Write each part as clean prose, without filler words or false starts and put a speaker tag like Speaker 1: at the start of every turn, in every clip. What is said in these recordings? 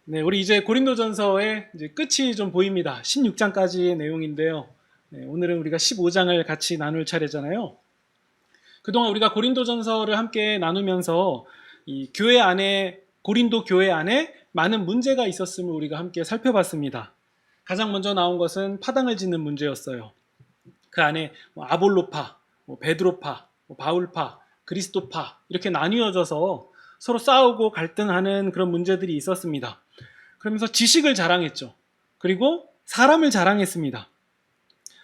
Speaker 1: 네, 우리 이제 고린도전서의 이제 끝이 좀 보입니다. 16장까지의 내용인데요. 네, 오늘은 우리가 15장을 같이 나눌 차례잖아요. 그동안 우리가 고린도전서를 함께 나누면서 이 교회 안에, 고린도 교회 안에 많은 문제가 있었음을 우리가 함께 살펴봤습니다. 가장 먼저 나온 것은 파당을 짓는 문제였어요. 그 안에 아볼로파, 베드로파, 바울파, 그리스도파 이렇게 나뉘어져서 서로 싸우고 갈등하는 그런 문제들이 있었습니다. 그러면서 지식을 자랑했죠. 그리고 사람을 자랑했습니다.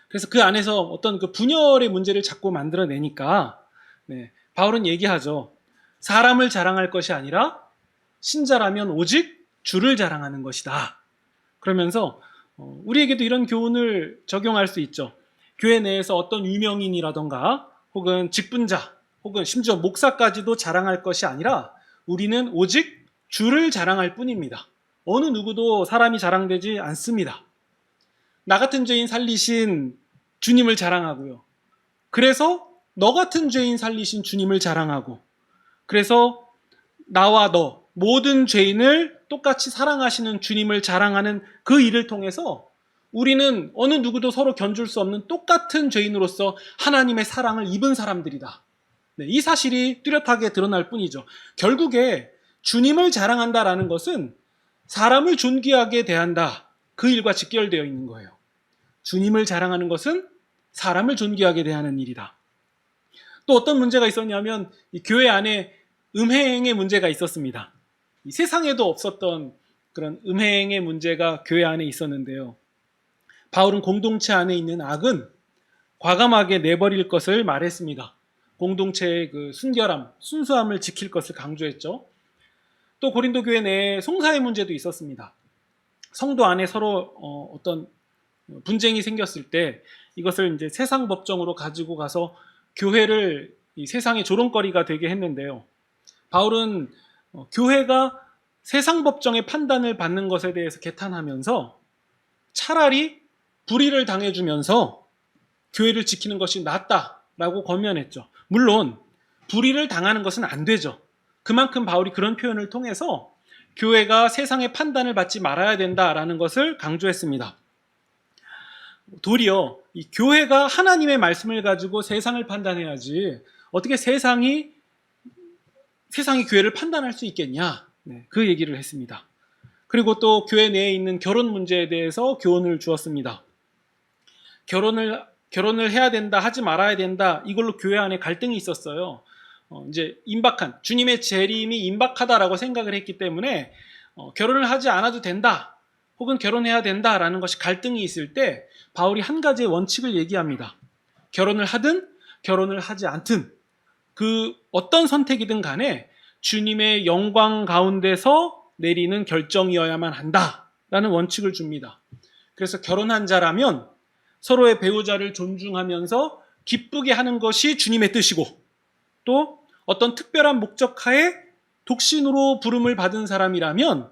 Speaker 1: 그래서 그 안에서 어떤 그 분열의 문제를 자꾸 만들어내니까 바울은 얘기하죠. 사람을 자랑할 것이 아니라 신자라면 오직 주를 자랑하는 것이다. 그러면서 우리에게도 이런 교훈을 적용할 수 있죠. 교회 내에서 어떤 유명인이라던가 혹은 직분자 혹은 심지어 목사까지도 자랑할 것이 아니라 우리는 오직 주를 자랑할 뿐입니다. 어느 누구도 사람이 자랑되지 않습니다. 나 같은 죄인 살리신 주님을 자랑하고요. 그래서 너 같은 죄인 살리신 주님을 자랑하고, 그래서 나와 너 모든 죄인을 똑같이 사랑하시는 주님을 자랑하는 그 일을 통해서 우리는 어느 누구도 서로 견줄 수 없는 똑같은 죄인으로서 하나님의 사랑을 입은 사람들이다. 이 사실이 뚜렷하게 드러날 뿐이죠. 결국에 주님을 자랑한다라는 것은 사람을 존귀하게 대한다. 그 일과 직결되어 있는 거예요. 주님을 자랑하는 것은 사람을 존귀하게 대하는 일이다. 또 어떤 문제가 있었냐면 이 교회 안에 음행의 문제가 있었습니다. 이 세상에도 없었던 그런 음행의 문제가 교회 안에 있었는데요. 바울은 공동체 안에 있는 악은 과감하게 내버릴 것을 말했습니다. 공동체의 그 순결함, 순수함을 지킬 것을 강조했죠. 또 고린도 교회 내에 송사의 문제도 있었습니다. 성도 안에 서로 어떤 분쟁이 생겼을 때 이것을 이제 세상 법정으로 가지고 가서 교회를 이 세상의 조롱거리가 되게 했는데요. 바울은 교회가 세상 법정의 판단을 받는 것에 대해서 개탄하면서 차라리 불의를 당해주면서 교회를 지키는 것이 낫다라고 권면했죠. 물론 불의를 당하는 것은 안 되죠. 그만큼 바울이 그런 표현을 통해서 교회가 세상의 판단을 받지 말아야 된다라는 것을 강조했습니다. 도리어 이 교회가 하나님의 말씀을 가지고 세상을 판단해야지 어떻게 세상이 교회를 판단할 수 있겠냐, 그 얘기를 했습니다. 그리고 또 교회 내에 있는 결혼 문제에 대해서 교훈을 주었습니다. 결혼을 해야 된다, 하지 말아야 된다, 이걸로 교회 안에 갈등이 있었어요. 이제 주님의 재림이 임박하다라고 생각을 했기 때문에 결혼을 하지 않아도 된다, 혹은 결혼해야 된다라는 것이 갈등이 있을 때 바울이 한 가지의 원칙을 얘기합니다. 결혼을 하든 결혼을 하지 않든 그 어떤 선택이든 간에 주님의 영광 가운데서 내리는 결정이어야만 한다라는 원칙을 줍니다. 그래서 결혼한 자라면 서로의 배우자를 존중하면서 기쁘게 하는 것이 주님의 뜻이고, 또 어떤 특별한 목적 하에 독신으로 부름을 받은 사람이라면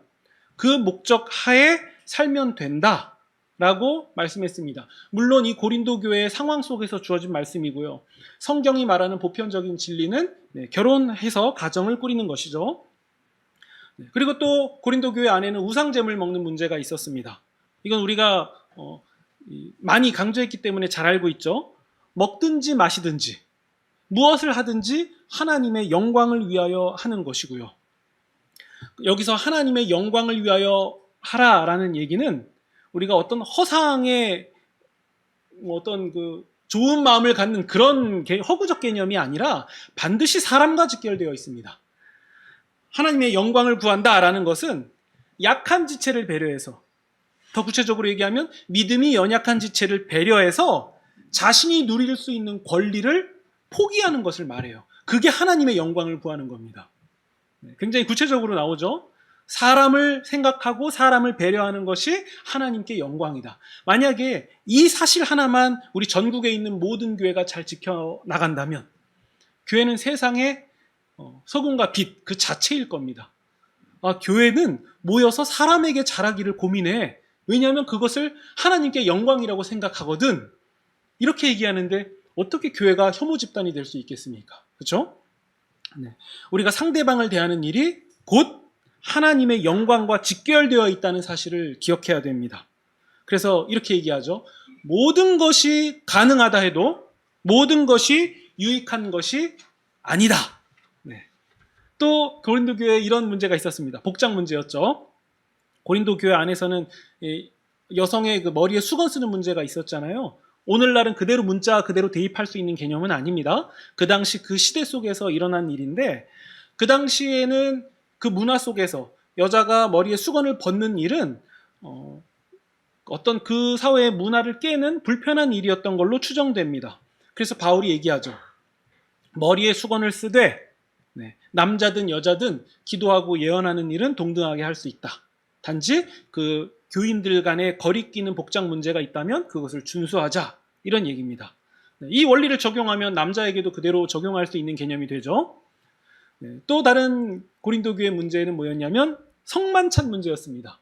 Speaker 1: 그 목적 하에 살면 된다라고 말씀했습니다. 물론 이 고린도 교회의 상황 속에서 주어진 말씀이고요. 성경이 말하는 보편적인 진리는 결혼해서 가정을 꾸리는 것이죠. 그리고 또 고린도 교회 안에는 우상제물 먹는 문제가 있었습니다. 이건 우리가 많이 강조했기 때문에 잘 알고 있죠. 먹든지 마시든지 무엇을 하든지 하나님의 영광을 위하여 하는 것이고요. 여기서 하나님의 영광을 위하여 하라라는 얘기는 우리가 어떤 허상의 어떤 그 좋은 마음을 갖는 그런 허구적 개념이 아니라 반드시 사람과 직결되어 있습니다. 하나님의 영광을 구한다라는 것은 약한 지체를 배려해서, 더 구체적으로 얘기하면 믿음이 연약한 지체를 배려해서 자신이 누릴 수 있는 권리를 포기하는 것을 말해요. 그게 하나님의 영광을 구하는 겁니다. 굉장히 구체적으로 나오죠. 사람을 생각하고 사람을 배려하는 것이 하나님께 영광이다. 만약에 이 사실 하나만 우리 전국에 있는 모든 교회가 잘 지켜나간다면 교회는 세상의 소금과 빛 그 자체일 겁니다. 교회는 모여서 사람에게 잘하기를 고민해. 왜냐하면 그것을 하나님께 영광이라고 생각하거든. 이렇게 얘기하는데 어떻게 교회가 혐오 집단이 될 수 있겠습니까? 그렇죠? 우리가 상대방을 대하는 일이 곧 하나님의 영광과 직결되어 있다는 사실을 기억해야 됩니다. 그래서 이렇게 얘기하죠. 모든 것이 가능하다 해도 모든 것이 유익한 것이 아니다. 네. 또 고린도 교회에 이런 문제가 있었습니다. 복장 문제였죠. 고린도 교회 안에서는 여성의 그 머리에 수건 쓰는 문제가 있었잖아요. 오늘날은 그대로 문자 그대로 대입할 수 있는 개념은 아닙니다. 그 당시 그 시대 속에서 일어난 일인데, 그 당시에는 그 문화 속에서 여자가 머리에 수건을 벗는 일은 어떤 그 사회의 문화를 깨는 불편한 일이었던 걸로 추정됩니다. 그래서 바울이 얘기하죠. 머리에 수건을 쓰되 남자든 여자든 기도하고 예언하는 일은 동등하게 할 수 있다. 단지 그 교인들 간에 거리끼는 복장 문제가 있다면 그것을 준수하자, 이런 얘기입니다. 이 원리를 적용하면 남자에게도 그대로 적용할 수 있는 개념이 되죠. 또 다른 고린도 교회 문제는 뭐였냐면 성만찬 문제였습니다.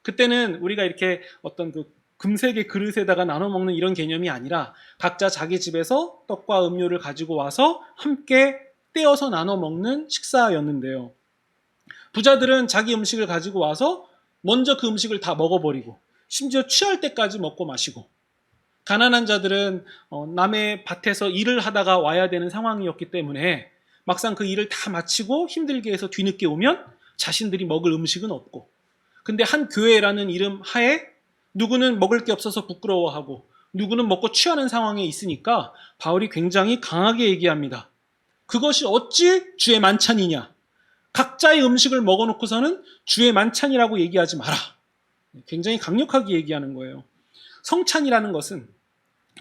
Speaker 1: 그때는 우리가 이렇게 어떤 그 금색의 그릇에다가 나눠 먹는 이런 개념이 아니라 각자 자기 집에서 떡과 음료를 가지고 와서 함께 떼어서 나눠 먹는 식사였는데요. 부자들은 자기 음식을 가지고 와서 먼저 그 음식을 다 먹어버리고 심지어 취할 때까지 먹고 마시고, 가난한 자들은 남의 밭에서 일을 하다가 와야 되는 상황이었기 때문에 막상 그 일을 다 마치고 힘들게 해서 뒤늦게 오면 자신들이 먹을 음식은 없고, 근데 한 교회라는 이름 하에 누구는 먹을 게 없어서 부끄러워하고 누구는 먹고 취하는 상황에 있으니까 바울이 굉장히 강하게 얘기합니다. 그것이 어찌 주의 만찬이냐? 각자의 음식을 먹어놓고서는 주의 만찬이라고 얘기하지 마라. 굉장히 강력하게 얘기하는 거예요. 성찬이라는 것은,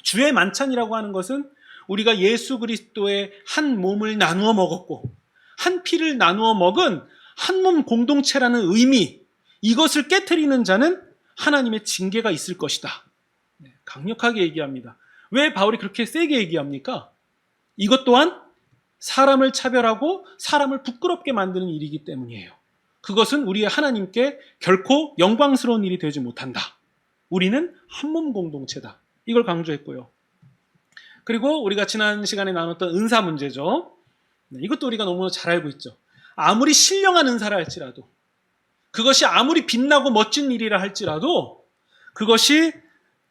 Speaker 1: 주의 만찬이라고 하는 것은 우리가 예수 그리스도의 한 몸을 나누어 먹었고 한 피를 나누어 먹은 한 몸 공동체라는 의미, 이것을 깨트리는 자는 하나님의 징계가 있을 것이다. 강력하게 얘기합니다. 왜 바울이 그렇게 세게 얘기합니까? 이것 또한 사람을 차별하고 사람을 부끄럽게 만드는 일이기 때문이에요. 그것은 우리의 하나님께 결코 영광스러운 일이 되지 못한다. 우리는 한 몸 공동체다. 이걸 강조했고요. 그리고 우리가 지난 시간에 나눴던 은사 문제죠. 이것도 우리가 너무 잘 알고 있죠. 아무리 신령한 은사라 할지라도, 그것이 아무리 빛나고 멋진 일이라 할지라도 그것이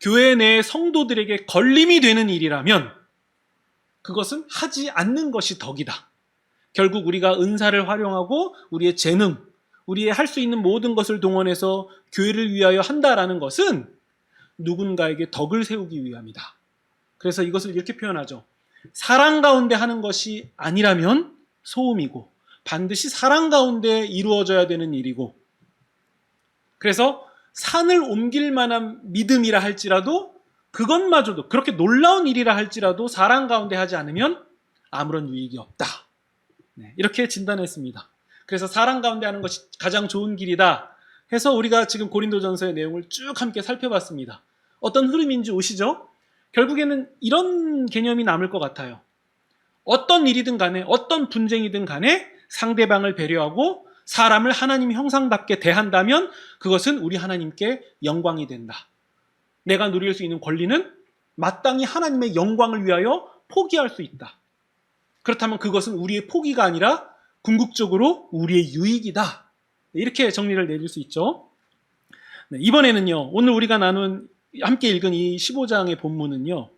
Speaker 1: 교회 내 성도들에게 걸림이 되는 일이라면 그것은 하지 않는 것이 덕이다. 결국 우리가 은사를 활용하고 우리의 재능, 우리의 할 수 있는 모든 것을 동원해서 교회를 위하여 한다라는 것은 누군가에게 덕을 세우기 위함이다. 그래서 이것을 이렇게 표현하죠. 사랑 가운데 하는 것이 아니라면 소음이고 반드시 사랑 가운데 이루어져야 되는 일이고, 그래서 산을 옮길 만한 믿음이라 할지라도 그것마저도, 그렇게 놀라운 일이라 할지라도 사랑 가운데 하지 않으면 아무런 유익이 없다. 이렇게 진단했습니다. 그래서 사랑 가운데 하는 것이 가장 좋은 길이다 해서 우리가 지금 고린도전서의 내용을 쭉 함께 살펴봤습니다. 어떤 흐름인지 오시죠? 결국에는 이런 개념이 남을 것 같아요. 어떤 일이든 간에, 어떤 분쟁이든 간에 상대방을 배려하고 사람을 하나님 형상답게 대한다면 그것은 우리 하나님께 영광이 된다. 내가 누릴 수 있는 권리는 마땅히 하나님의 영광을 위하여 포기할 수 있다. 그렇다면 그것은 우리의 포기가 아니라 궁극적으로 우리의 유익이다. 이렇게 정리를 내릴 수 있죠. 이번에는요, 오늘 우리가 함께 읽은 이 15장의 본문은요,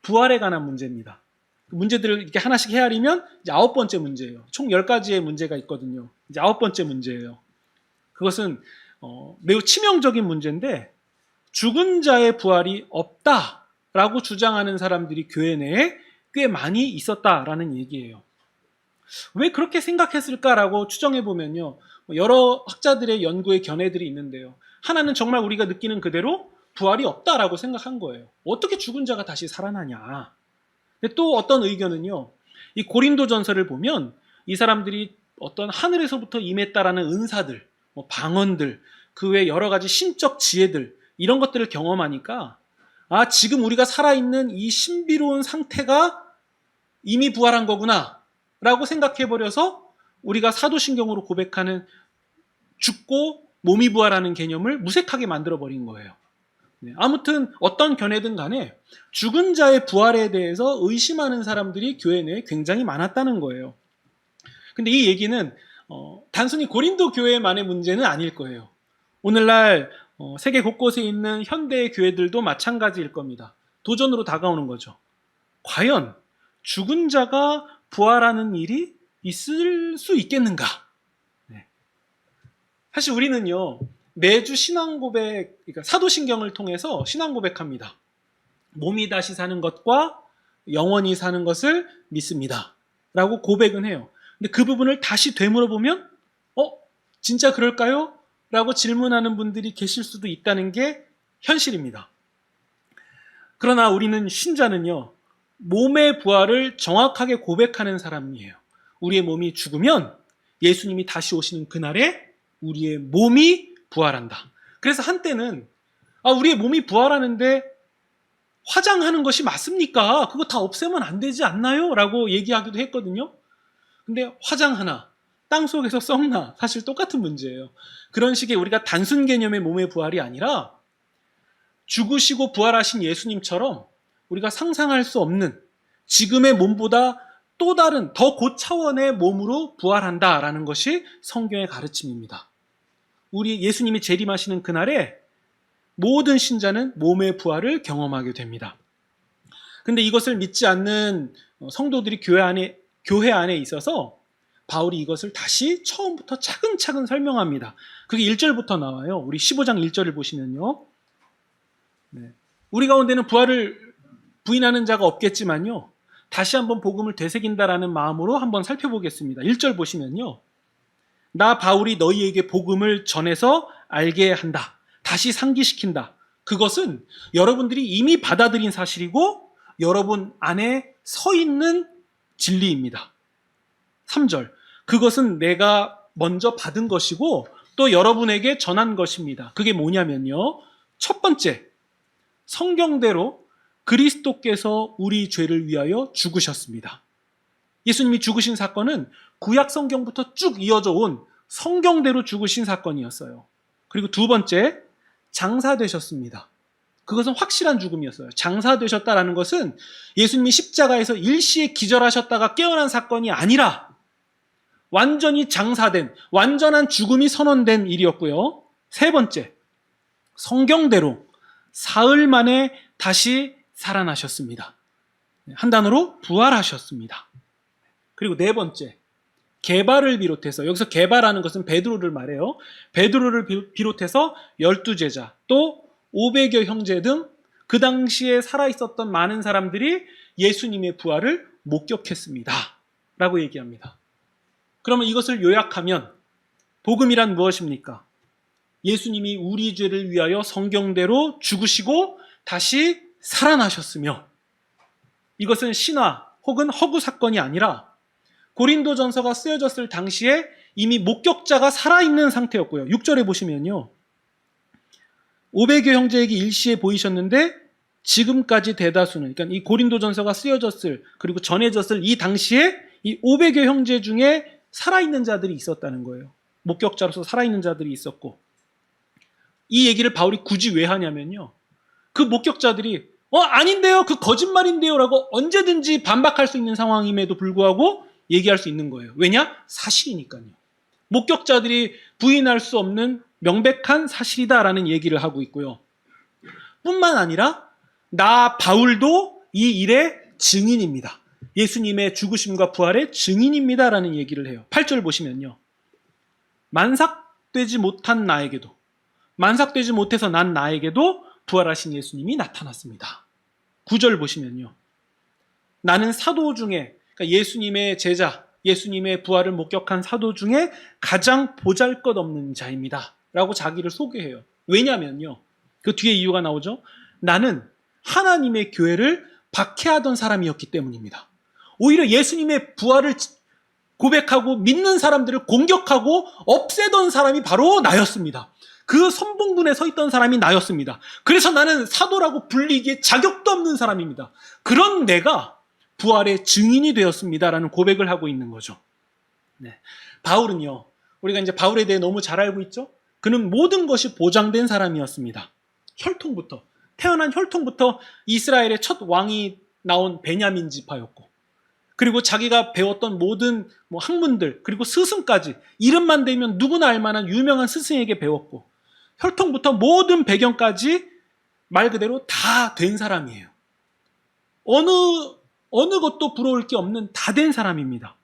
Speaker 1: 부활에 관한 문제입니다. 문제들을 이렇게 하나씩 헤아리면 이제 9번째 문제예요. 총 10가지의 문제가 있거든요. 이제 9번째 문제예요. 그것은 매우 치명적인 문제인데, 죽은 자의 부활이 없다라고 주장하는 사람들이 교회 내에 꽤 많이 있었다라는 얘기예요. 왜 그렇게 생각했을까라고 추정해 보면요, 여러 학자들의 연구의 견해들이 있는데요. 하나는 정말 우리가 느끼는 그대로 부활이 없다라고 생각한 거예요. 어떻게 죽은 자가 다시 살아나냐. 근데 또 어떤 의견은요, 이 고린도전서를 보면 이 사람들이 어떤 하늘에서부터 임했다라는 은사들, 방언들, 그 외 여러 가지 신적 지혜들, 이런 것들을 경험하니까 지금 우리가 살아있는 이 신비로운 상태가 이미 부활한 거구나 라고 생각해버려서 우리가 사도신경으로 고백하는 죽고 몸이 부활하는 개념을 무색하게 만들어버린 거예요. 아무튼 어떤 견해든 간에 죽은 자의 부활에 대해서 의심하는 사람들이 교회 내에 굉장히 많았다는 거예요. 근데 이 얘기는 단순히 고린도 교회만의 문제는 아닐 거예요. 오늘날 세계 곳곳에 있는 현대 교회들도 마찬가지일 겁니다. 도전으로 다가오는 거죠. 과연 죽은 자가 부활하는 일이 있을 수 있겠는가? 네. 사실 우리는요, 매주 신앙 고백, 그러니까 사도신경을 통해서 신앙 고백합니다. 몸이 다시 사는 것과 영원히 사는 것을 믿습니다. 라고 고백은 해요. 근데 그 부분을 다시 되물어보면, 진짜 그럴까요? 라고 질문하는 분들이 계실 수도 있다는 게 현실입니다. 그러나 우리는 신자는요, 몸의 부활을 정확하게 고백하는 사람이에요. 우리의 몸이 죽으면 예수님이 다시 오시는 그날에 우리의 몸이 부활한다. 그래서 한때는 우리의 몸이 부활하는데 화장하는 것이 맞습니까? 그거 다 없애면 안 되지 않나요? 라고 얘기하기도 했거든요. 근데 화장하나 땅속에서 썩나 사실 똑같은 문제예요. 그런 식의 우리가 단순 개념의 몸의 부활이 아니라 죽으시고 부활하신 예수님처럼 우리가 상상할 수 없는 지금의 몸보다 또 다른 더 고차원의 몸으로 부활한다라는 것이 성경의 가르침입니다. 우리 예수님이 재림하시는 그날에 모든 신자는 몸의 부활을 경험하게 됩니다. 근데 이것을 믿지 않는 성도들이 교회 안에 있어서 바울이 이것을 다시 처음부터 차근차근 설명합니다. 그게 1절부터 나와요. 우리 15장 1절을 보시면요. 네. 우리 가운데는 부활을 부인하는 자가 없겠지만요. 다시 한번 복음을 되새긴다라는 마음으로 한번 살펴보겠습니다. 1절 보시면요. 나 바울이 너희에게 복음을 전해서 알게 한다. 다시 상기시킨다. 그것은 여러분들이 이미 받아들인 사실이고 여러분 안에 서 있는 진리입니다. 3절. 그것은 내가 먼저 받은 것이고 또 여러분에게 전한 것입니다. 그게 뭐냐면요. 첫 번째, 성경대로 그리스도께서 우리 죄를 위하여 죽으셨습니다. 예수님이 죽으신 사건은 구약 성경부터 쭉 이어져 온 성경대로 죽으신 사건이었어요. 그리고 두 번째, 장사되셨습니다. 그것은 확실한 죽음이었어요. 장사되셨다라는 것은 예수님이 십자가에서 일시에 기절하셨다가 깨어난 사건이 아니라 완전히 장사된, 완전한 죽음이 선언된 일이었고요. 세 번째, 성경대로 사흘 만에 다시 살아나셨습니다. 한 단어로 부활하셨습니다. 그리고 네 번째, 게바를 비롯해서, 여기서 게바라는 것은 베드로를 말해요. 베드로를 비롯해서 12제자, 또 500여 형제 등 그 당시에 살아있었던 많은 사람들이 예수님의 부활을 목격했습니다. 라고 얘기합니다. 그러면 이것을 요약하면 복음이란 무엇입니까? 예수님이 우리 죄를 위하여 성경대로 죽으시고 다시 살아나셨으며, 이것은 신화 혹은 허구 사건이 아니라 고린도전서가 쓰여졌을 당시에 이미 목격자가 살아있는 상태였고요. 6절에 보시면요. 500여 형제에게 일시에 보이셨는데 지금까지 대다수는, 그러니까 이 고린도전서가 쓰여졌을 그리고 전해졌을 이 당시에 이 500여 형제 중에 살아있는 자들이 있었다는 거예요. 목격자로서 살아있는 자들이 있었고, 이 얘기를 바울이 굳이 왜 하냐면요. 그 목격자들이 아닌데요, 그 거짓말인데요 라고 언제든지 반박할 수 있는 상황임에도 불구하고 얘기할 수 있는 거예요. 왜냐? 사실이니까요. 목격자들이 부인할 수 없는 명백한 사실이다라는 얘기를 하고 있고요. 뿐만 아니라 나 바울도 이 일의 증인입니다. 예수님의 죽으심과 부활의 증인입니다라는 얘기를 해요. 8절 보시면요. 만삭되지 못한 나에게도, 만삭되지 못해서 난 나에게도 부활하신 예수님이 나타났습니다. 9절 보시면요. 나는 사도 중에, 그러니까 예수님의 제자, 예수님의 부활을 목격한 사도 중에 가장 보잘것없는 자입니다. 라고 자기를 소개해요. 왜냐면요. 그 뒤에 이유가 나오죠. 나는 하나님의 교회를 박해하던 사람이었기 때문입니다. 오히려 예수님의 부활을 고백하고 믿는 사람들을 공격하고 없애던 사람이 바로 나였습니다. 그 선봉군에 서 있던 사람이 나였습니다. 그래서 나는 사도라고 불리기에 자격도 없는 사람입니다. 그런 내가 부활의 증인이 되었습니다라는 고백을 하고 있는 거죠. 네. 바울은요, 우리가 이제 바울에 대해 너무 잘 알고 있죠? 그는 모든 것이 보장된 사람이었습니다. 태어난 혈통부터 이스라엘의 첫 왕이 나온 베냐민 지파였고, 그리고 자기가 배웠던 모든 학문들, 그리고 스승까지 이름만 대면 누구나 알만한 유명한 스승에게 배웠고, 혈통부터 모든 배경까지 말 그대로 다 된 사람이에요. 어느 것도 부러울 게 없는 다 된 사람입니다.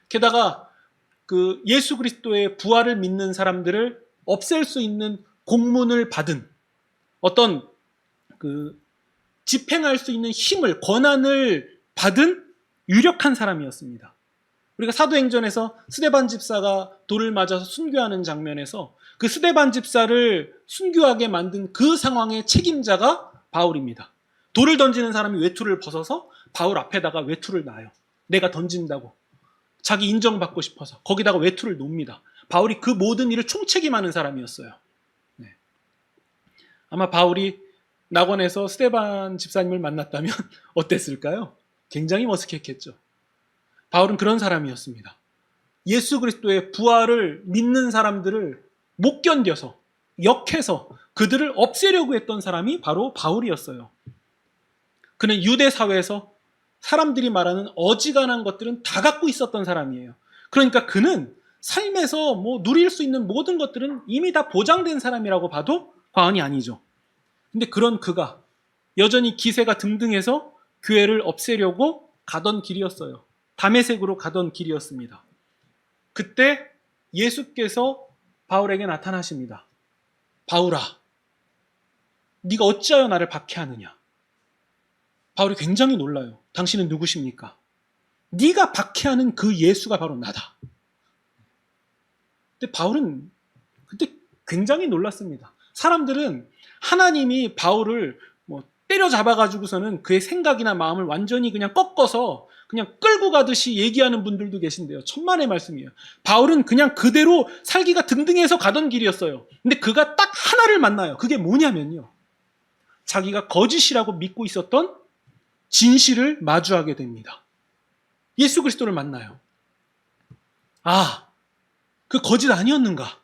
Speaker 1: 게다가 그 예수 그리스도의 부활을 믿는 사람들을 없앨 수 있는 공문을 받은, 어떤 그 집행할 수 있는 힘을, 권한을 받은 유력한 사람이었습니다. 우리가 사도행전에서 스데반 집사가 돌을 맞아서 순교하는 장면에서 그 스데반 집사를 순교하게 만든 그 상황의 책임자가 바울입니다. 돌을 던지는 사람이 외투를 벗어서 바울 앞에다가 외투를 놔요. 내가 던진다고. 자기 인정받고 싶어서 거기다가 외투를 놓습니다. 바울이 그 모든 일을 총책임하는 사람이었어요. 네. 아마 바울이 낙원에서 스데반 집사님을 만났다면 어땠을까요? 굉장히 머쓱했겠죠. 바울은 그런 사람이었습니다. 예수 그리스도의 부활을 믿는 사람들을 못 견뎌서, 역해서 그들을 없애려고 했던 사람이 바로 바울이었어요. 그는 유대 사회에서 사람들이 말하는 어지간한 것들은 다 갖고 있었던 사람이에요. 그러니까 그는 삶에서 누릴 수 있는 모든 것들은 이미 다 보장된 사람이라고 봐도 과언이 아니죠. 근데 그런 그가 여전히 기세가 등등해서 교회를 없애려고 가던 길이었어요. 다메섹으로 가던 길이었습니다. 그때 예수께서 바울에게 나타나십니다. 바울아, 네가 어찌하여 나를 박해하느냐? 바울이 굉장히 놀라요. 당신은 누구십니까? 네가 박해하는 그 예수가 바로 나다. 근데 바울은 그때 굉장히 놀랐습니다. 사람들은 하나님이 바울을 때려잡아가지고서는 그의 생각이나 마음을 완전히 그냥 꺾어서 그냥 끌고 가듯이 얘기하는 분들도 계신데요. 천만의 말씀이에요. 바울은 그냥 그대로 살기가 등등해서 가던 길이었어요. 근데 그가 딱 하나를 만나요. 그게 뭐냐면요, 자기가 거짓이라고 믿고 있었던 진실을 마주하게 됩니다. 예수 그리스도를 만나요. 아, 그 거짓 아니었는가?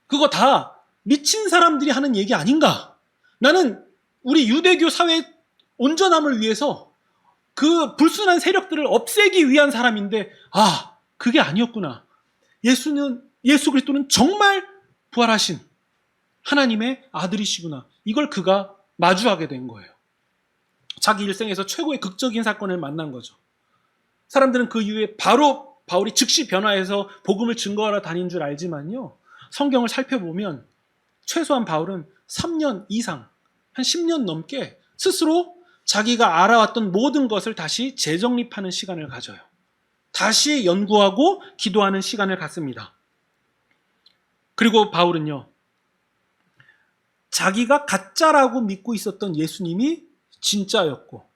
Speaker 1: 그거 다 미친 사람들이 하는 얘기 아닌가? 나는 우리 유대교 사회의 온전함을 위해서 그 불순한 세력들을 없애기 위한 사람인데, 아, 그게 아니었구나. 예수 그리스도는 정말 부활하신 하나님의 아들이시구나. 이걸 그가 마주하게 된 거예요. 자기 일생에서 최고의 극적인 사건을 만난 거죠. 사람들은 그 이후에 바로 바울이 즉시 변화해서 복음을 증거하러 다닌 줄 알지만요, 성경을 살펴보면 최소한 바울은 3년 이상, 한 10년 넘게 스스로 자기가 알아왔던 모든 것을 다시 재정립하는 시간을 가져요. 다시 연구하고 기도하는 시간을 갖습니다. 그리고 바울은요, 자기가 가짜라고 믿고 있었던 예수님이 진짜였고,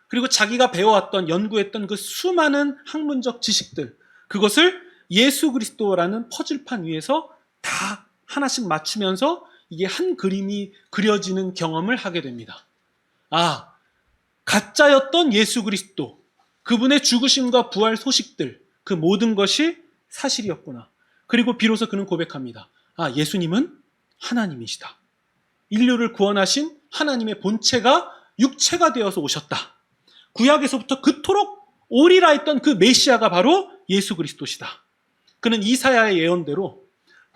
Speaker 1: 그리고 자기가 배워왔던, 연구했던 그 수많은 학문적 지식들, 그것을 예수 그리스도라는 퍼즐판 위에서 다 하나씩 맞추면서 이게 한 그림이 그려지는 경험을 하게 됩니다. 아, 가짜였던 예수 그리스도, 그분의 죽으심과 부활 소식들, 그 모든 것이 사실이었구나. 그리고 비로소 그는 고백합니다. 아, 예수님은 하나님이시다. 인류를 구원하신 하나님의 본체가 육체가 되어서 오셨다. 구약에서부터 그토록 오리라 했던 그 메시아가 바로 예수 그리스도시다. 그는 이사야의 예언대로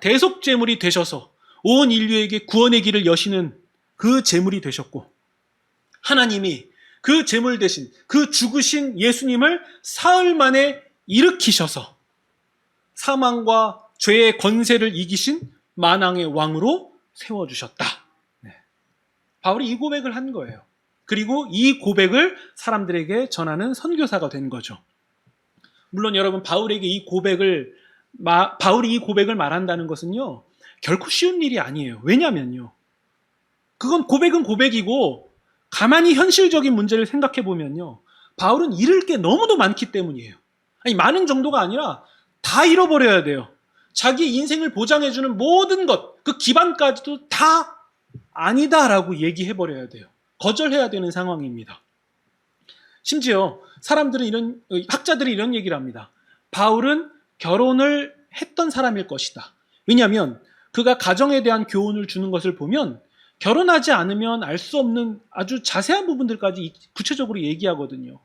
Speaker 1: 대속제물이 되셔서 온 인류에게 구원의 길을 여시는 그 제물이 되셨고, 하나님이 그 제물 대신 그 죽으신 예수님을 사흘 만에 일으키셔서 사망과 죄의 권세를 이기신 만왕의 왕으로 세워주셨다. 네. 바울이 이 고백을 한 거예요. 그리고 이 고백을 사람들에게 전하는 선교사가 된 거죠. 물론 여러분, 바울이 이 고백을 말한다는 것은요, 결코 쉬운 일이 아니에요. 왜냐면요, 그건 고백은 고백이고, 가만히 현실적인 문제를 생각해 보면요, 바울은 잃을 게 너무도 많기 때문이에요. 아니, 많은 정도가 아니라 다 잃어버려야 돼요. 자기 인생을 보장해주는 모든 것, 그 기반까지도 다 아니다라고 얘기해버려야 돼요. 거절해야 되는 상황입니다. 심지어 학자들이 이런 얘기를 합니다. 바울은 결혼을 했던 사람일 것이다. 왜냐하면 그가 가정에 대한 교훈을 주는 것을 보면 결혼하지 않으면 알 수 없는 아주 자세한 부분들까지 구체적으로 얘기하거든요.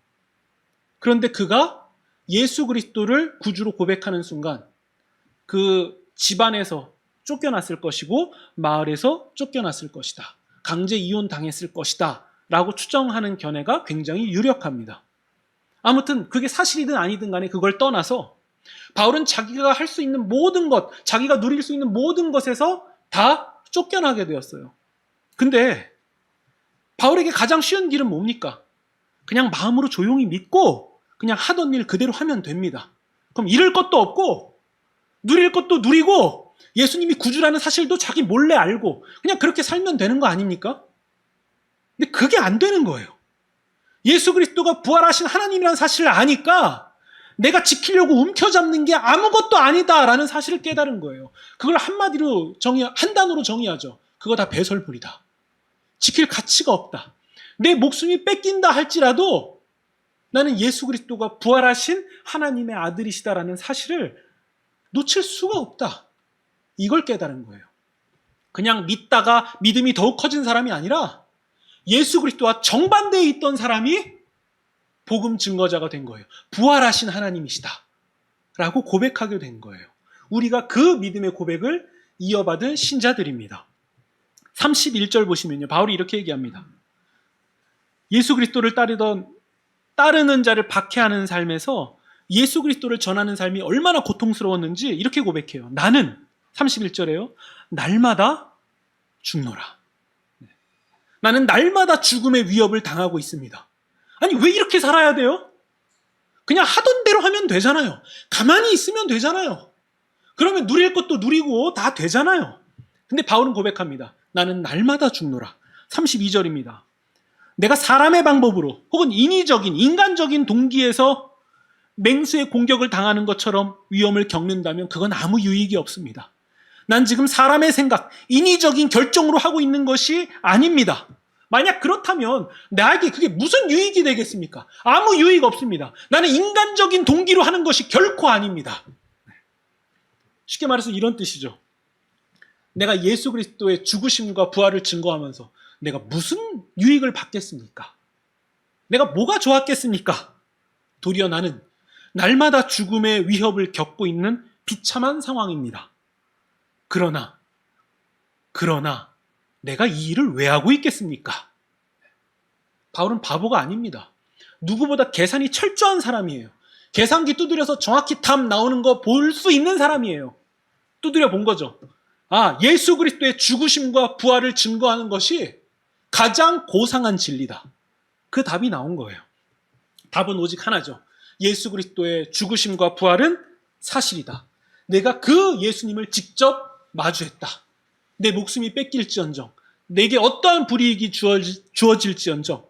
Speaker 1: 그런데 그가 예수 그리스도를 구주로 고백하는 순간 그 집안에서 쫓겨났을 것이고 마을에서 쫓겨났을 것이다. 강제 이혼 당했을 것이다. 라고 추정하는 견해가 굉장히 유력합니다. 아무튼 그게 사실이든 아니든 간에 그걸 떠나서 바울은 자기가 할 수 있는 모든 것, 자기가 누릴 수 있는 모든 것에서 다 쫓겨나게 되었어요. 근데 바울에게 가장 쉬운 길은 뭡니까? 그냥 마음으로 조용히 믿고 그냥 하던 일 그대로 하면 됩니다. 그럼 잃을 것도 없고 누릴 것도 누리고 예수님이 구주라는 사실도 자기 몰래 알고 그냥 그렇게 살면 되는 거 아닙니까? 근데 그게 안 되는 거예요. 예수 그리스도가 부활하신 하나님이라는 사실을 아니까 내가 지키려고 움켜잡는 게 아무것도 아니다라는 사실을 깨달은 거예요. 그걸 한 단어로 정의하죠. 그거 다 배설물이다. 지킬 가치가 없다. 내 목숨이 뺏긴다 할지라도 나는 예수 그리스도가 부활하신 하나님의 아들이시다라는 사실을 놓칠 수가 없다. 이걸 깨달은 거예요. 그냥 믿다가 믿음이 더욱 커진 사람이 아니라 예수 그리스도와 정반대에 있던 사람이 복음 증거자가 된 거예요. 부활하신 하나님이시다 라고 고백하게 된 거예요. 우리가 그 믿음의 고백을 이어받은 신자들입니다. 31절 보시면요, 바울이 이렇게 얘기합니다. 예수 그리스도를 따르는 자를 박해하는 삶에서 예수 그리스도를 전하는 삶이 얼마나 고통스러웠는지 이렇게 고백해요. 나는 31절에요. 날마다 죽노라. 나는 날마다 죽음의 위협을 당하고 있습니다. 아니, 왜 이렇게 살아야 돼요? 그냥 하던 대로 하면 되잖아요. 가만히 있으면 되잖아요. 그러면 누릴 것도 누리고 다 되잖아요. 근데 바울은 고백합니다. 나는 날마다 죽노라. 32절입니다. 내가 사람의 방법으로 혹은 인위적인, 인간적인 동기에서 맹수의 공격을 당하는 것처럼 위험을 겪는다면 그건 아무 유익이 없습니다. 난 지금 사람의 생각, 인위적인 결정으로 하고 있는 것이 아닙니다. 만약 그렇다면 나에게 그게 무슨 유익이 되겠습니까? 아무 유익 없습니다. 나는 인간적인 동기로 하는 것이 결코 아닙니다. 쉽게 말해서 이런 뜻이죠. 내가 예수 그리스도의 죽으심과 부활을 증거하면서 내가 무슨 유익을 받겠습니까? 내가 뭐가 좋았겠습니까? 도리어 나는 날마다 죽음의 위협을 겪고 있는 비참한 상황입니다. 그러나 내가 이 일을 왜 하고 있겠습니까? 바울은 바보가 아닙니다. 누구보다 계산이 철저한 사람이에요. 계산기 두드려서 정확히 답 나오는 거 볼 수 있는 사람이에요. 두드려 본 거죠. 아, 예수 그리스도의 죽으심과 부활을 증거하는 것이 가장 고상한 진리다. 그 답이 나온 거예요. 답은 오직 하나죠. 예수 그리스도의 죽으심과 부활은 사실이다. 내가 그 예수님을 직접 마주했다. 내 목숨이 뺏길지언정, 내게 어떠한 불이익이 주어질지언정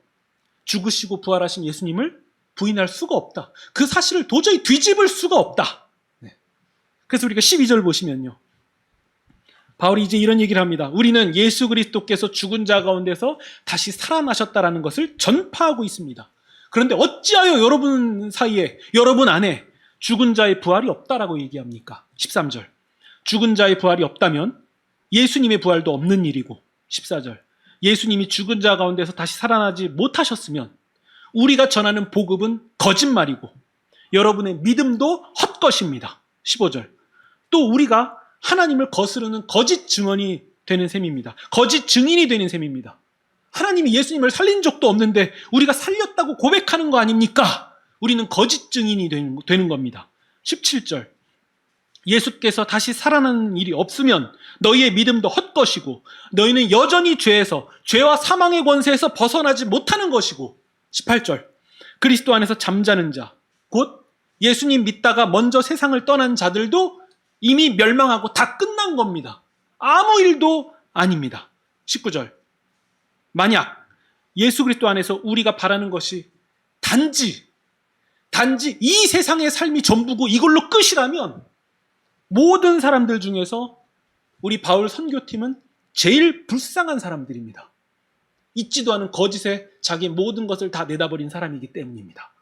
Speaker 1: 죽으시고 부활하신 예수님을 부인할 수가 없다. 그 사실을 도저히 뒤집을 수가 없다. 그래서 우리가 12절 보시면요, 바울이 이제 이런 얘기를 합니다. 우리는 예수 그리스도께서 죽은 자 가운데서 다시 살아나셨다라는 것을 전파하고 있습니다. 그런데 어찌하여 여러분 사이에, 여러분 안에 죽은 자의 부활이 없다라고 얘기합니까? 13절. 죽은 자의 부활이 없다면 예수님의 부활도 없는 일이고, 14절. 예수님이 죽은 자 가운데서 다시 살아나지 못하셨으면 우리가 전하는 복음은 거짓말이고 여러분의 믿음도 헛것입니다. 15절. 또 우리가 하나님을 거스르는 거짓 증언이 되는 셈입니다. 거짓 증인이 되는 셈입니다. 하나님이 예수님을 살린 적도 없는데 우리가 살렸다고 고백하는 거 아닙니까? 우리는 거짓 증인이 되는 겁니다. 17절. 예수께서 다시 살아나는 일이 없으면 너희의 믿음도 헛것이고 너희는 여전히 죄와 사망의 권세에서 벗어나지 못하는 것이고, 18절. 그리스도 안에서 잠자는 자, 곧 예수님 믿다가 먼저 세상을 떠난 자들도 이미 멸망하고 다 끝난 겁니다. 아무 일도 아닙니다. 19절. 만약 예수 그리스도 안에서 우리가 바라는 것이 단지 이 세상의 삶이 전부고 이걸로 끝이라면 모든 사람들 중에서 우리 바울 선교팀은 제일 불쌍한 사람들입니다. 잊지도 않은 거짓에 자기 모든 것을 다 내다버린 사람이기 때문입니다.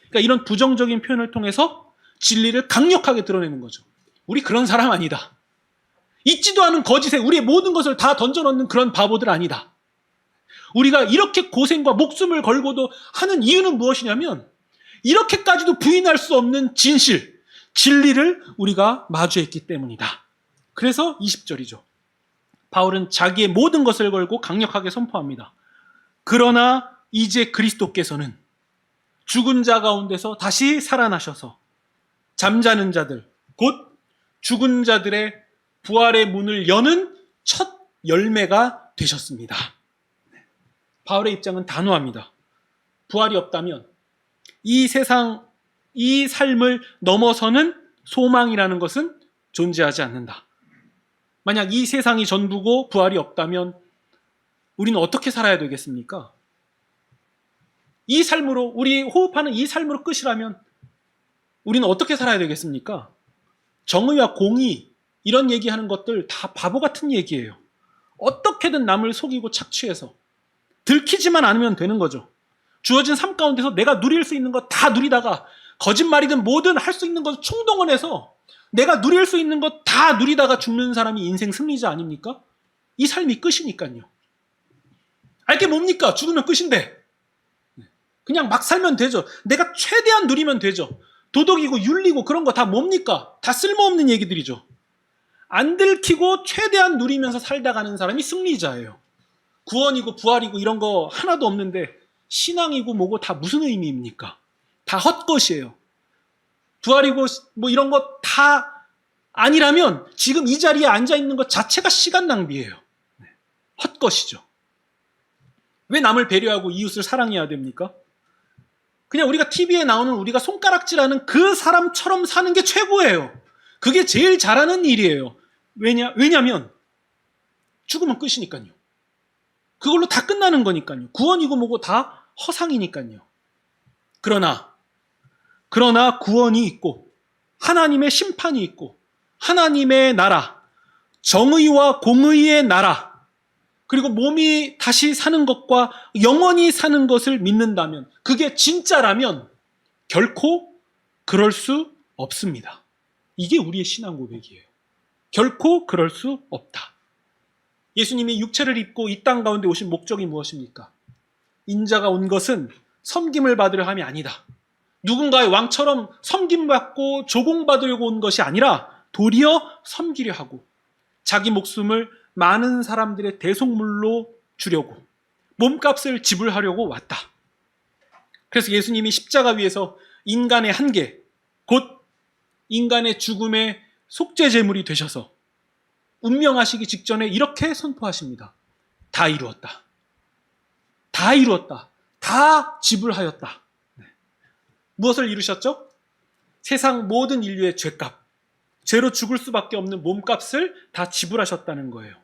Speaker 1: 그러니까 이런 부정적인 표현을 통해서 진리를 강력하게 드러내는 거죠. 우리 그런 사람 아니다. 잊지도 않은 거짓에 우리의 모든 것을 다 던져넣는 그런 바보들 아니다. 우리가 이렇게 고생과 목숨을 걸고도 하는 이유는 무엇이냐면 이렇게까지도 부인할 수 없는 진실, 진리를 우리가 마주했기 때문이다. 그래서 20절이죠. 바울은 자기의 모든 것을 걸고 강력하게 선포합니다. 그러나 이제 그리스도께서는 죽은 자 가운데서 다시 살아나셔서 잠자는 자들, 곧 죽은 자들의 부활의 문을 여는 첫 열매가 되셨습니다. 바울의 입장은 단호합니다. 부활이 없다면 이 세상, 이 삶을 넘어서는 소망이라는 것은 존재하지 않는다. 만약 이 세상이 전부고 부활이 없다면 우리는 어떻게 살아야 되겠습니까? 이 삶으로, 우리 호흡하는 이 삶으로 끝이라면 우리는 어떻게 살아야 되겠습니까? 정의와 공의, 이런 얘기하는 것들 다 바보 같은 얘기예요. 어떻게든 남을 속이고 착취해서 들키지만 않으면 되는 거죠. 주어진 삶 가운데서 내가 누릴 수 있는 거 다 누리다가 거짓말이든 뭐든 할 수 있는 것을 총동원해서 내가 누릴 수 있는 것 다 누리다가 죽는 사람이 인생 승리자 아닙니까? 이 삶이 끝이니까요. 알게 뭡니까? 죽으면 끝인데. 그냥 막 살면 되죠. 내가 최대한 누리면 되죠. 도덕이고 윤리고 그런 거 다 뭡니까? 다 쓸모없는 얘기들이죠. 안 들키고 최대한 누리면서 살다 가는 사람이 승리자예요. 구원이고 부활이고 이런 거 하나도 없는데 신앙이고 뭐고 다 무슨 의미입니까? 다 헛것이에요. 부활이고 뭐 이런 거 다 아니라면 지금 이 자리에 앉아 있는 것 자체가 시간 낭비예요. 헛것이죠. 왜 남을 배려하고 이웃을 사랑해야 됩니까? 그냥 우리가 TV에 나오는 우리가 손가락질하는 그 사람처럼 사는 게 최고예요. 그게 제일 잘하는 일이에요. 왜냐면 죽으면 끝이니까요. 그걸로 다 끝나는 거니까요. 구원이고 뭐고 다 허상이니까요. 그러나 구원이 있고 하나님의 심판이 있고 하나님의 나라, 정의와 공의의 나라, 그리고 몸이 다시 사는 것과 영원히 사는 것을 믿는다면, 그게 진짜라면 결코 그럴 수 없습니다. 이게 우리의 신앙 고백이에요. 결코 그럴 수 없다. 예수님이 육체를 입고 이 땅 가운데 오신 목적이 무엇입니까? 인자가 온 것은 섬김을 받으려 함이 아니다. 누군가의 왕처럼 섬김받고 조공받으려고 온 것이 아니라 도리어 섬기려 하고 자기 목숨을 많은 사람들의 대속물로 주려고 몸값을 지불하려고 왔다. 그래서 예수님이 십자가 위에서 인간의 한계, 곧 인간의 죽음의 속죄 제물이 되셔서 운명하시기 직전에 이렇게 선포하십니다. 다 이루었다. 다 이루었다. 다 지불하였다. 무엇을 이루셨죠? 세상 모든 인류의 죄값, 죄로 죽을 수밖에 없는 몸값을 다 지불하셨다는 거예요.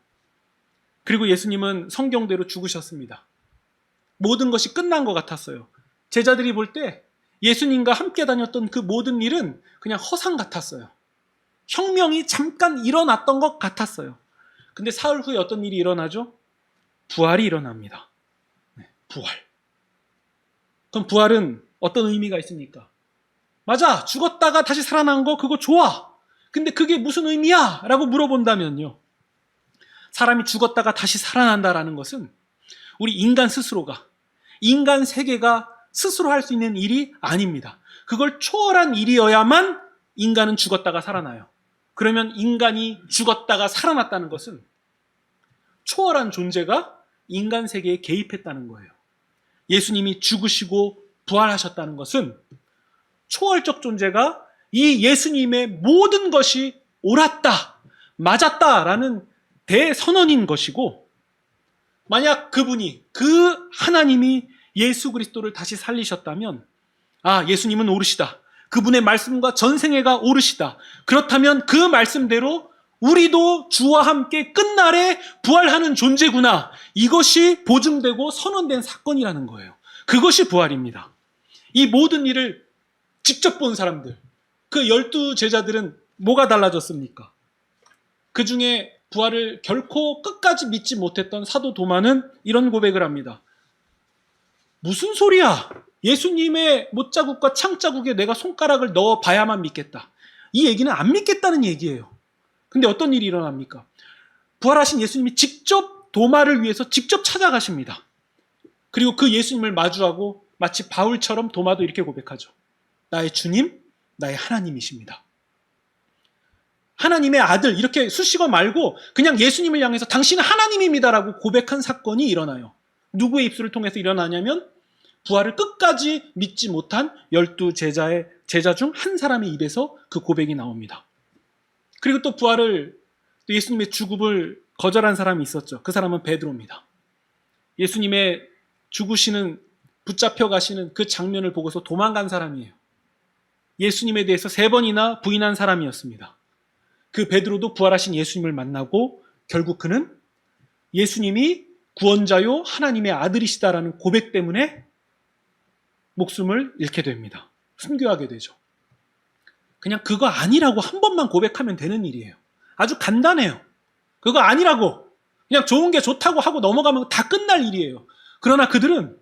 Speaker 1: 그리고 예수님은 성경대로 죽으셨습니다. 모든 것이 끝난 것 같았어요. 제자들이 볼 때 예수님과 함께 다녔던 그 모든 일은 그냥 허상 같았어요. 혁명이 잠깐 일어났던 것 같았어요. 근데 사흘 후에 어떤 일이 일어나죠? 부활이 일어납니다. 부활. 그럼 부활은 어떤 의미가 있습니까? 맞아, 죽었다가 다시 살아난 거 그거 좋아. 근데 그게 무슨 의미야? 라고 물어본다면요. 사람이 죽었다가 다시 살아난다라는 것은 우리 인간 스스로가, 인간 세계가 스스로 할 수 있는 일이 아닙니다. 그걸 초월한 일이어야만 인간은 죽었다가 살아나요. 그러면 인간이 죽었다가 살아났다는 것은 초월한 존재가 인간 세계에 개입했다는 거예요. 예수님이 죽으시고 부활하셨다는 것은 초월적 존재가 이 예수님의 모든 것이 옳았다, 맞았다라는 대선언인 것이고, 만약 그분이, 그 하나님이 예수 그리스도를 다시 살리셨다면, 아, 예수님은 옳으시다. 그분의 말씀과 전생애가 옳으시다. 그렇다면 그 말씀대로 우리도 주와 함께 끝날에 부활하는 존재구나. 이것이 보증되고 선언된 사건이라는 거예요. 그것이 부활입니다. 이 모든 일을 직접 본 사람들, 그 12 제자들은 뭐가 달라졌습니까? 그 중에 부활을 결코 끝까지 믿지 못했던 사도 도마는 이런 고백을 합니다. 무슨 소리야? 예수님의 못자국과 창자국에 내가 손가락을 넣어 봐야만 믿겠다. 이 얘기는 안 믿겠다는 얘기예요. 근데 어떤 일이 일어납니까? 부활하신 예수님이 직접 도마를 위해서 직접 찾아가십니다. 그리고 그 예수님을 마주하고 마치 바울처럼 도마도 이렇게 고백하죠. 나의 주님, 나의 하나님이십니다. 하나님의 아들, 이렇게 수식어 말고 그냥 예수님을 향해서 당신은 하나님입니다라고 고백한 사건이 일어나요. 누구의 입술을 통해서 일어나냐면 부활을 끝까지 믿지 못한 12 제자 중 한 사람의 입에서 그 고백이 나옵니다. 그리고 또 부활을, 또 예수님의 죽음을 거절한 사람이 있었죠. 그 사람은 베드로입니다. 예수님의 죽으시는, 붙잡혀 가시는 그 장면을 보고서 도망간 사람이에요. 예수님에 대해서 3번이나 부인한 사람이었습니다. 그 베드로도 부활하신 예수님을 만나고 결국 그는 예수님이 구원자요 하나님의 아들이시다라는 고백 때문에 목숨을 잃게 됩니다. 순교하게 되죠. 그냥 그거 아니라고 한 번만 고백하면 되는 일이에요. 아주 간단해요. 그거 아니라고 그냥 좋은 게 좋다고 하고 넘어가면 다 끝날 일이에요. 그러나 그들은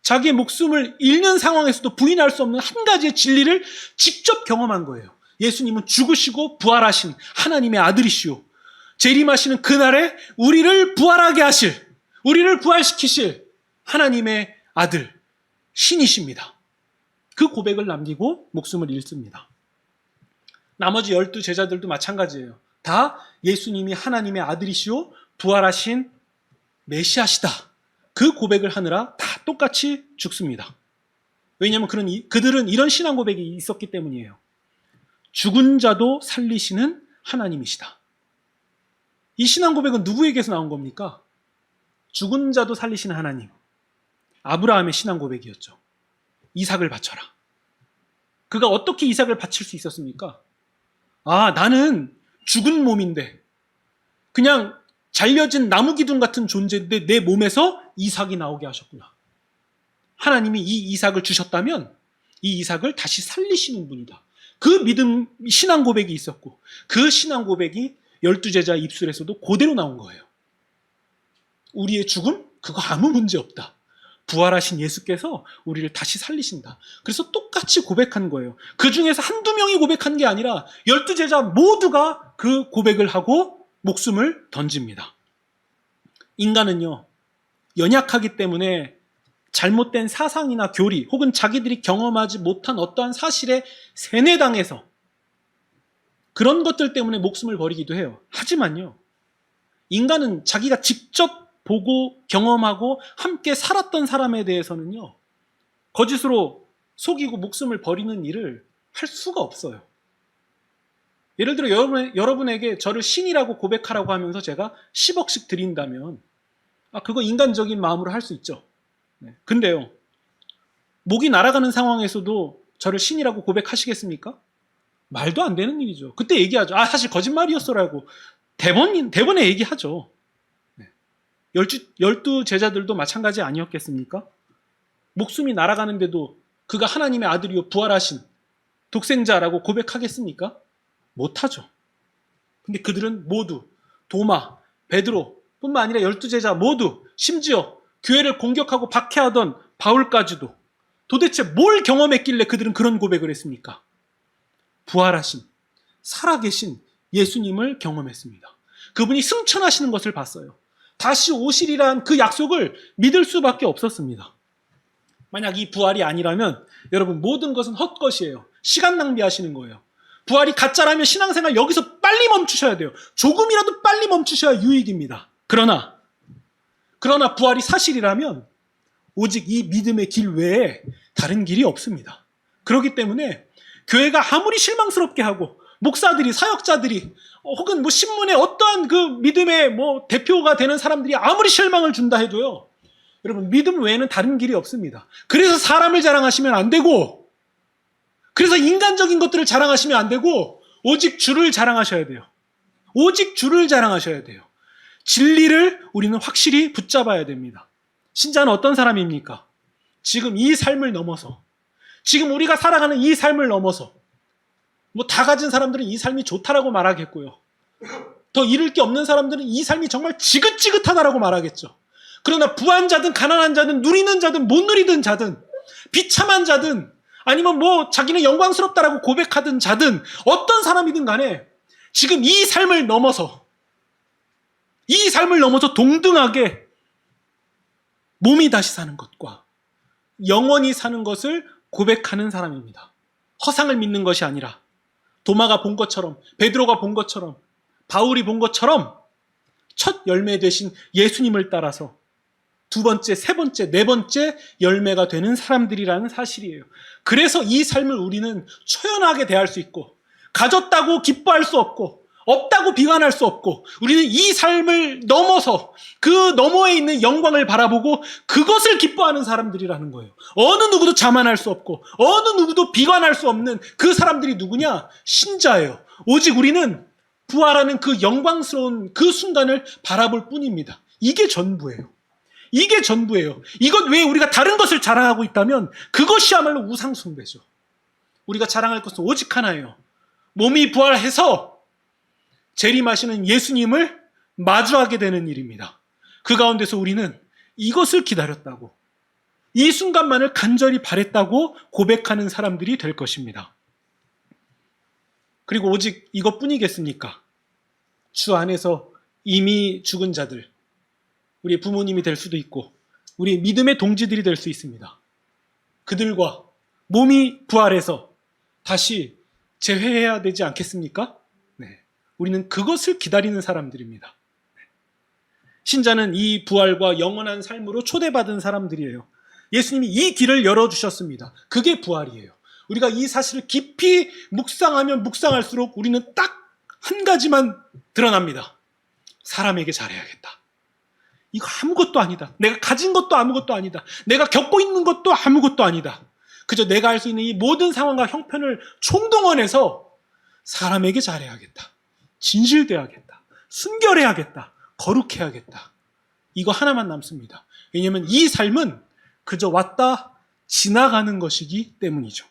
Speaker 1: 자기의 목숨을 잃는 상황에서도 부인할 수 없는 한 가지의 진리를 직접 경험한 거예요. 예수님은 죽으시고 부활하신 하나님의 아들이시오. 재림하시는 그날에 우리를 부활하게 하실, 우리를 부활시키실 하나님의 아들, 신이십니다. 그 고백을 남기고 목숨을 잃습니다. 나머지 12 제자들도 마찬가지예요. 다 예수님이 하나님의 아들이시오, 부활하신 메시아시다. 그 고백을 하느라 다 똑같이 죽습니다. 왜냐하면 그들은 이런 신앙 고백이 있었기 때문이에요. 죽은 자도 살리시는 하나님이시다. 이 신앙 고백은 누구에게서 나온 겁니까? 죽은 자도 살리시는 하나님. 아브라함의 신앙 고백이었죠. 이삭을 바쳐라. 그가 어떻게 이삭을 바칠 수 있었습니까? 아, 나는 죽은 몸인데, 그냥 잘려진 나무 기둥 같은 존재인데 내 몸에서 이삭이 나오게 하셨구나. 하나님이 이 이삭을 주셨다면 이 이삭을 다시 살리시는 분이다. 그 믿음, 신앙 고백이 있었고 그 신앙 고백이 12제자 입술에서도 그대로 나온 거예요. 우리의 죽음? 그거 아무 문제 없다. 부활하신 예수께서 우리를 다시 살리신다. 그래서 똑같이 고백한 거예요. 그 중에서 한두 명이 고백한 게 아니라 12제자 모두가 그 고백을 하고 목숨을 던집니다. 인간은요, 연약하기 때문에 잘못된 사상이나 교리 혹은 자기들이 경험하지 못한 어떠한 사실에 세뇌당해서 그런 것들 때문에 목숨을 버리기도 해요. 하지만요, 인간은 자기가 직접 보고 경험하고 함께 살았던 사람에 대해서는요, 거짓으로 속이고 목숨을 버리는 일을 할 수가 없어요. 예를 들어 여러분에게 저를 신이라고 고백하라고 하면서 제가 10억씩 드린다면 그거 인간적인 마음으로 할 수 있죠. 근데요, 목이 날아가는 상황에서도 저를 신이라고 고백하시겠습니까? 말도 안 되는 일이죠. 그때 얘기하죠. 사실 거짓말이었어라고 대본에 얘기하죠. 12 제자들도 마찬가지 아니었겠습니까? 목숨이 날아가는데도 그가 하나님의 아들이요 부활하신 독생자라고 고백하겠습니까? 못하죠. 근데 그들은 모두 도마, 베드로 뿐만 아니라 12제자 모두, 심지어 교회를 공격하고 박해하던 바울까지도 도대체 뭘 경험했길래 그들은 그런 고백을 했습니까? 부활하신, 살아계신 예수님을 경험했습니다. 그분이 승천하시는 것을 봤어요. 다시 오시리란 그 약속을 믿을 수밖에 없었습니다. 만약 이 부활이 아니라면 여러분 모든 것은 헛것이에요. 시간 낭비하시는 거예요. 부활이 가짜라면 신앙생활 여기서 빨리 멈추셔야 돼요. 조금이라도 빨리 멈추셔야 유익입니다. 그러나 부활이 사실이라면 오직 이 믿음의 길 외에 다른 길이 없습니다. 그렇기 때문에 교회가 아무리 실망스럽게 하고 목사들이, 사역자들이 혹은 신문에 어떠한 그 믿음의 대표가 되는 사람들이 아무리 실망을 준다 해도요, 여러분 믿음 외에는 다른 길이 없습니다. 그래서 사람을 자랑하시면 안 되고, 그래서 인간적인 것들을 자랑하시면 안 되고, 오직 주를 자랑하셔야 돼요. 오직 주를 자랑하셔야 돼요. 진리를 우리는 확실히 붙잡아야 됩니다. 신자는 어떤 사람입니까? 지금 이 삶을 넘어서, 지금 우리가 살아가는 이 삶을 넘어서, 다 가진 사람들은 이 삶이 좋다라고 말하겠고요. 더 잃을 게 없는 사람들은 이 삶이 정말 지긋지긋하다라고 말하겠죠. 그러나 부한 자든 가난한 자든 누리는 자든 못 누리든 자든 비참한 자든 아니면 자기는 영광스럽다라고 고백하든 자든 어떤 사람이든 간에 지금 이 삶을 넘어서 동등하게 몸이 다시 사는 것과 영원히 사는 것을 고백하는 사람입니다. 허상을 믿는 것이 아니라 도마가 본 것처럼, 베드로가 본 것처럼, 바울이 본 것처럼 첫 열매 되신 예수님을 따라서 두 번째, 세 번째, 네 번째 열매가 되는 사람들이라는 사실이에요. 그래서 이 삶을 우리는 초연하게 대할 수 있고, 가졌다고 기뻐할 수 없고, 없다고 비관할 수 없고, 우리는 이 삶을 넘어서 그 너머에 있는 영광을 바라보고 그것을 기뻐하는 사람들이라는 거예요. 어느 누구도 자만할 수 없고 어느 누구도 비관할 수 없는 그 사람들이 누구냐? 신자예요. 오직 우리는 부활하는 그 영광스러운 그 순간을 바라볼 뿐입니다. 이게 전부예요. 이게 전부예요. 이것 외에 우리가 다른 것을 자랑하고 있다면 그것이야말로 우상숭배죠. 우리가 자랑할 것은 오직 하나예요. 몸이 부활해서 재림하시는 예수님을 마주하게 되는 일입니다. 그 가운데서 우리는 이것을 기다렸다고, 이 순간만을 간절히 바랬다고 고백하는 사람들이 될 것입니다. 그리고 오직 이것뿐이겠습니까? 주 안에서 이미 죽은 자들, 우리 부모님이 될 수도 있고 우리 믿음의 동지들이 될 수 있습니다. 그들과 몸이 부활해서 다시 재회해야 되지 않겠습니까? 네. 우리는 그것을 기다리는 사람들입니다. 신자는 이 부활과 영원한 삶으로 초대받은 사람들이에요. 예수님이 이 길을 열어주셨습니다. 그게 부활이에요. 우리가 이 사실을 깊이 묵상하면 묵상할수록 우리는 딱 한 가지만 드러납니다. 사람에게 잘해야겠다. 이거 아무것도 아니다. 내가 가진 것도 아무것도 아니다. 내가 겪고 있는 것도 아무것도 아니다. 그저 내가 할 수 있는 이 모든 상황과 형편을 총동원해서 사람에게 잘해야겠다. 진실돼야겠다. 순결해야겠다. 거룩해야겠다. 이거 하나만 남습니다. 왜냐하면 이 삶은 그저 왔다 지나가는 것이기 때문이죠.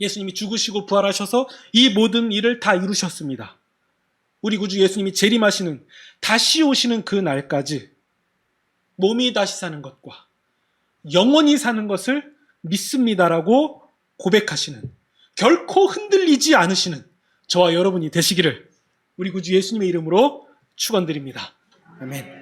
Speaker 1: 예수님이 죽으시고 부활하셔서 이 모든 일을 다 이루셨습니다. 우리 구주 예수님이 재림하시는, 다시 오시는 그 날까지 몸이 다시 사는 것과 영원히 사는 것을 믿습니다라고 고백하시는, 결코 흔들리지 않으시는 저와 여러분이 되시기를 우리 구주 예수님의 이름으로 축원드립니다. 아멘.